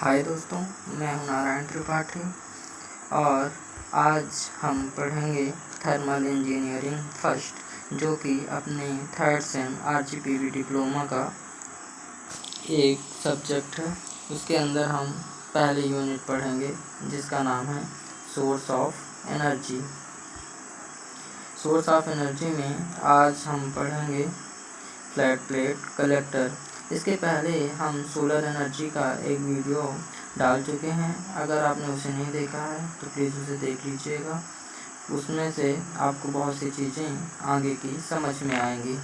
हाय दोस्तों, मैं हूं नारायण त्रिपाठी और आज हम पढ़ेंगे थर्मल इंजीनियरिंग फर्स्ट, जो कि अपने थर्ड सेम RGPV डिप्लोमा का एक सब्जेक्ट है। उसके अंदर हम पहले यूनिट पढ़ेंगे जिसका नाम है source of energy. Source of energy में आज हम पढ़ेंगे फ्लैट प्लेट कलेक्टर। इसके पहले हम सोलर एनर्जी का एक वीडियो डाल चुके हैं। अगर आपने उसे नहीं देखा है तो प्लीज़ उसे देख लीजिएगा। उसमें से आपको बहुत सी चीज़ें आगे की समझ में आएंगी।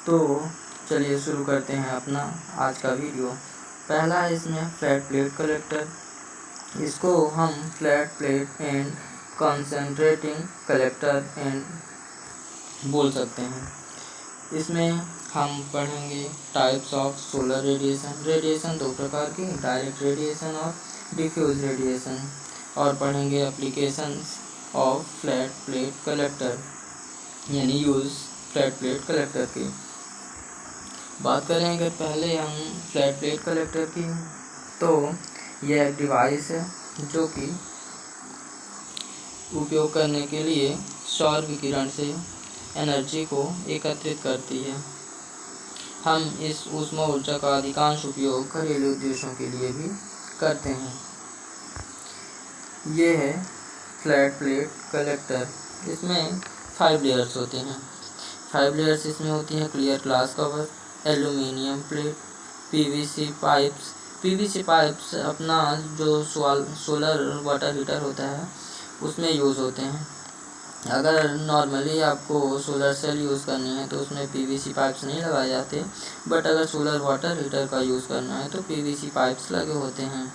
तो चलिए शुरू करते हैं अपना आज का वीडियो। पहला है इसमें फ्लैट प्लेट कलेक्टर। इसको हम flat plate and concentrating collector and बोल सकते हैं। इसमें हम पढ़ेंगे types of solar radiation. Radiation दो प्रकार की, डायरेक्ट रेडिएशन और डिफ्यूज रेडिएशन, और पढ़ेंगे applications of flat plate collector यानी यूज़ फ्लैट प्लेट कलेक्टर की। बात करें अगर पहले हम फ्लैट प्लेट कलेक्टर की, तो यह एक डिवाइस है जो कि उपयोग करने के लिए सौर विकिरण से एनर्जी को एकत्रित करती है। हम इस ऊष्मा ऊर्जा का अधिकांश उपयोग घरेलू उद्देश्यों के लिए भी करते हैं। ये है फ्लैट प्लेट कलेक्टर। इसमें 5 लेयर्स होते हैं। 5 लेयर्स इसमें होती हैं clear glass cover, aluminium plate, PVC pipes. PVC pipes अपना जो सोलर वाटर हीटर होता है उसमें यूज़ होते हैं। अगर नॉर्मली आपको सोलर सेल यूज़ करनी है तो उसमें PVC पाइप्स नहीं लगाए जाते, बट अगर सोलर वाटर हीटर का यूज़ करना है तो PVC पाइप्स लगे होते हैं।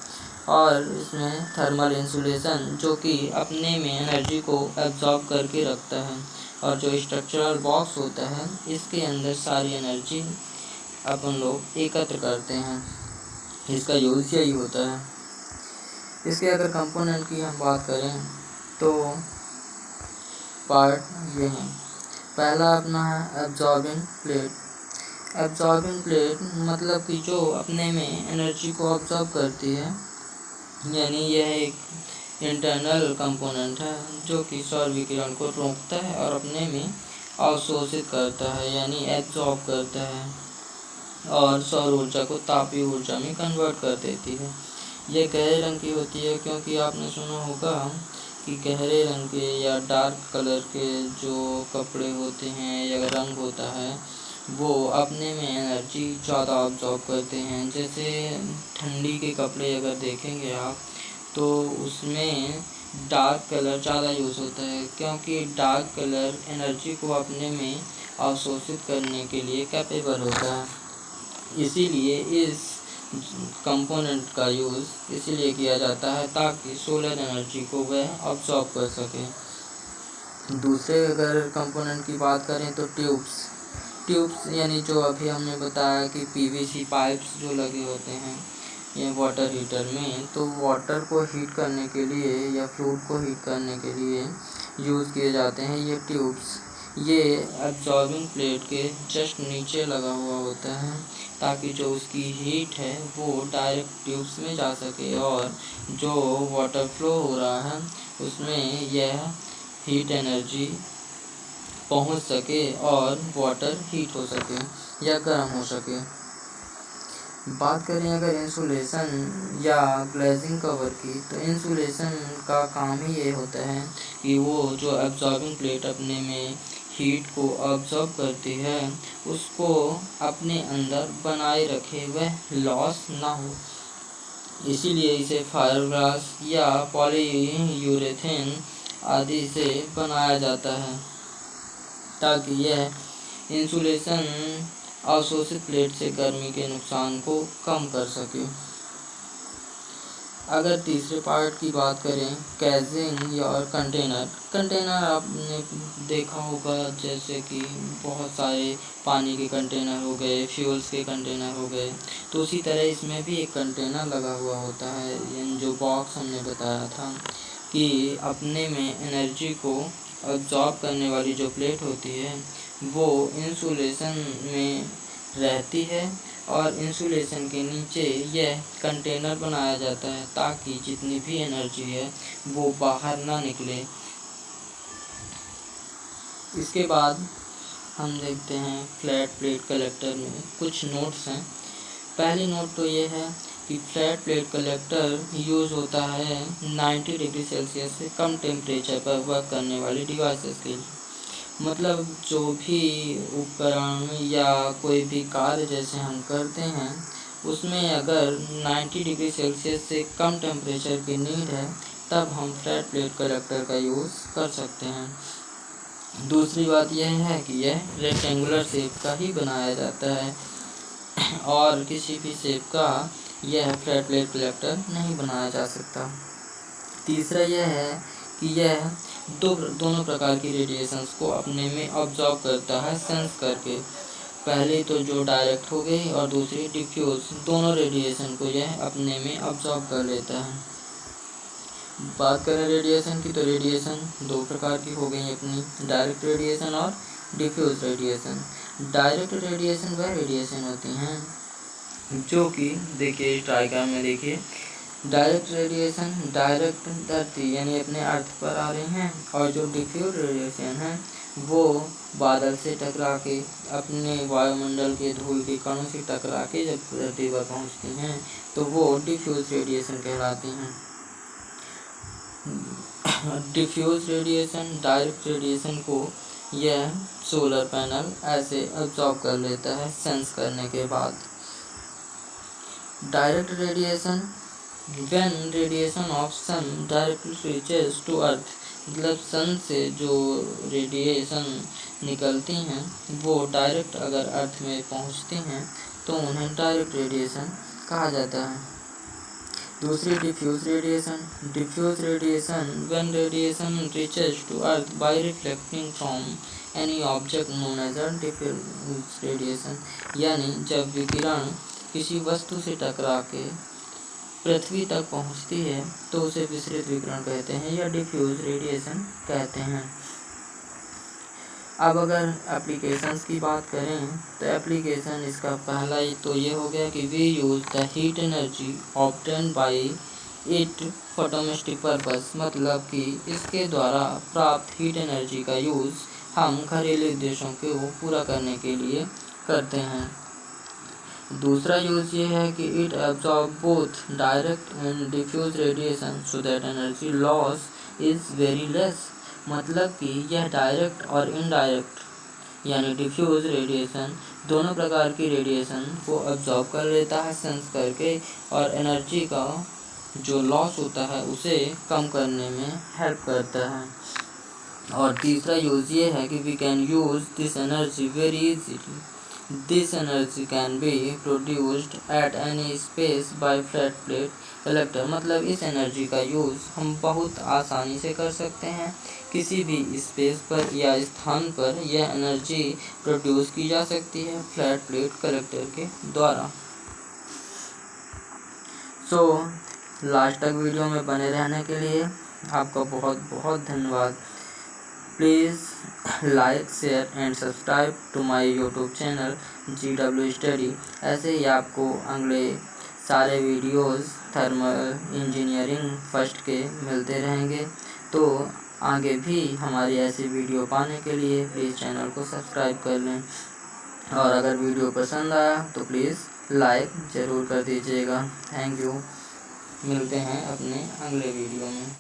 और इसमें थर्मल इंसुलेशन जो कि अपने में एनर्जी को एब्जॉर्ब करके रखता है, और जो स्ट्रक्चरल बॉक्स होता है इसके अंदर सारी एनर्जी अपन लोग एकत्र करते हैं। इसका यूज़ यही होता है। इसके अगर कंपोनेंट की हम बात करें तो पार्ट ये हैं। पहला अपना है एब्जॉर्बिंग प्लेट। एब्जॉर्बिंग प्लेट मतलब कि जो अपने में एनर्जी को ऑब्जॉर्ब करती है, यानी यह एक इंटरनल कंपोनेंट है जो कि सौर विकिरण को रोकता है और अपने में अवशोषित करता है यानी एब्जॉर्ब करता है, और सौर ऊर्जा को तापीय ऊर्जा में कन्वर्ट कर देती है। यह गहरे रंग की होती है क्योंकि आपने सुना होगा कि गहरे रंग के या डार्क कलर के जो कपड़े होते हैं या रंग होता है वो अपने में एनर्जी ज़्यादा ऑब्जॉर्ब करते हैं। जैसे ठंडी के कपड़े अगर देखेंगे आप तो उसमें डार्क कलर ज़्यादा यूज़ होता है, क्योंकि डार्क कलर एनर्जी को अपने में अवशोषित करने के लिए कैपेबल होता है। इसीलिए इस कंपोनेंट का यूज़ इसलिए किया जाता है ताकि सोलर एनर्जी को वह अब्सॉर्ब कर सके। दूसरे अगर कंपोनेंट की बात करें तो ट्यूब्स यानी जो अभी हमने बताया कि PVC पाइप्स जो लगे होते हैं ये वाटर हीटर में, तो वाटर को हीट करने के लिए या फ्लूइड को हीट करने के लिए यूज़ किए जाते हैं ये ट्यूब्स। ये एब्जॉर्बिंग प्लेट के जस्ट नीचे लगा हुआ होता है ताकि जो उसकी हीट है वो डायरेक्ट ट्यूब्स में जा सके, और जो वाटर फ्लो हो रहा है उसमें यह हीट एनर्जी पहुंच सके और वाटर हीट हो सके या गर्म हो सके। बात करें अगर इंसुलेशन या ग्लेजिंग कवर की, तो इंसुलेशन का काम ही ये होता है कि वो जो एब्जॉर्बिंग प्लेट अपने में हीट को ऑब्जॉर्ब करती है उसको अपने अंदर बनाए रखे, वह लॉस ना हो। इसीलिए इसे फाइबरग्लास या पॉलीयूरेथेन आदि से बनाया जाता है ताकि यह इंसुलेशन अवशोषित प्लेट से गर्मी के नुकसान को कम कर सके। अगर तीसरे पार्ट की बात करें कैजिंग या कंटेनर आपने देखा होगा, जैसे कि बहुत सारे पानी के कंटेनर हो गए, फ्यूल्स के कंटेनर हो गए, तो उसी तरह इसमें भी एक कंटेनर लगा हुआ होता है। जो बॉक्स हमने बताया था कि अपने में एनर्जी को अब्जॉर्ब करने वाली जो प्लेट होती है वो इंसुलेशन में रहती है और इंसुलेशन के नीचे यह कंटेनर बनाया जाता है ताकि जितनी भी एनर्जी है वो बाहर ना निकले। इसके बाद हम देखते हैं फ्लैट प्लेट कलेक्टर में कुछ नोट्स हैं। पहली नोट तो ये है कि फ्लैट प्लेट कलेक्टर यूज़ होता है 90 डिग्री सेल्सियस से कम टेम्परेचर पर वर्क करने वाली डिवाइसेस के लिए। मतलब जो भी उपकरण या कोई भी कार्य जैसे हम करते हैं उसमें अगर 90 डिग्री सेल्सियस से कम टेम्परेचर की नीड है तब हम फ्लैट प्लेट कलेक्टर का यूज़ कर सकते हैं। दूसरी बात यह है कि यह रेक्टेंगुलर शेप का ही बनाया जाता है और किसी भी शेप का यह फ्लैट प्लेट कलेक्टर नहीं बनाया जा सकता। तीसरा यह है कि यह दोनों प्रकार की रेडिएशंस को अपने में ऑब्जॉर्व करता है सेंस करके। पहली तो जो डायरेक्ट हो गई और दूसरी डिफ्यूज, दोनों रेडिएशन को यह अपने में ऑब्जॉर्व कर लेता है। बात करें रेडिएशन की तो रेडिएशन दो प्रकार की हो गई अपनी, डायरेक्ट रेडिएशन और डिफ्यूज रेडिएशन। डायरेक्ट रेडिएशन वह रेडिएशन होती हैं जो कि देखिए इस डायग्राम में देखिए, डायरेक्ट रेडिएशन डायरेक्ट धरती यानी अपने अर्थ पर आ रहे हैं और जो डिफ्यूज रेडिएशन है वो बादल से टकरा के अपने वायुमंडल के धूल के कणों से टकरा के जब धरती पर पहुंचती हैं तो वो डिफ्यूज रेडिएशन कहलाती हैं। डिफ्यूज रेडिएशन डायरेक्ट रेडिएशन को यह सोलर पैनल ऐसे अब्जॉर्ब कर लेता है सेंस करने के बाद। Direct radiation when radiation of sun directly reaches to earth, मतलब सन से जो रेडिएशन निकलती हैं वो डायरेक्ट अगर अर्थ में पहुंचती हैं तो उन्हें डायरेक्ट रेडिएशन कहा जाता है। दूसरी diffuse radiation. Diffuse radiation when radiation reaches to earth by reflecting from any object known as a diffuse radiation, यानी जब विकिरण किसी वस्तु से टकरा के पृथ्वी तक पहुंचती है तो उसे विसरित विकिरण कहते हैं या डिफ्यूज रेडिएशन कहते हैं। अब अगर एप्लीकेशंस की बात करें तो एप्लीकेशन इसका पहला ही तो ये हो गया कि we use the heat energy obtain by it for domestic purpose, मतलब कि इसके द्वारा प्राप्त हीट एनर्जी का यूज़ हम घरेलू उद्देश्यों को पूरा करने के लिए करते हैं। दूसरा यूज़ ये है कि it absorb both direct and diffuse radiation so that energy loss is very less, मतलब कि यह डायरेक्ट और इनडायरेक्ट यानी डिफ्यूज रेडिएशन दोनों प्रकार की रेडिएशन को एब्जॉर्ब कर लेता है सेंस करके और एनर्जी का जो लॉस होता है उसे कम करने में हेल्प करता है। और तीसरा यूज़ ये है कि we can use this energy very easily. This energy can be produced at any space by flat plate collector, मतलब इस एनर्जी का यूज़ हम बहुत आसानी से कर सकते हैं। किसी भी स्पेस पर या स्थान पर यह एनर्जी प्रोड्यूस की जा सकती है फ्लैट प्लेट कलेक्टर के द्वारा। सो लास्ट तक वीडियो में बने रहने के लिए आपका बहुत बहुत धन्यवाद। Please like share and subscribe to my YouTube channel GW study. ऐसे ही आपको अगले सारे वीडियोस थर्मल इंजीनियरिंग फर्स्ट के मिलते रहेंगे। तो आगे भी हमारी ऐसी वीडियो पाने के लिए प्लीज़ चैनल को सब्सक्राइब कर लें और अगर वीडियो पसंद आया तो प्लीज़ लाइक ज़रूर कर दीजिएगा। Thank you. मिलते हैं अपने अगले वीडियो में।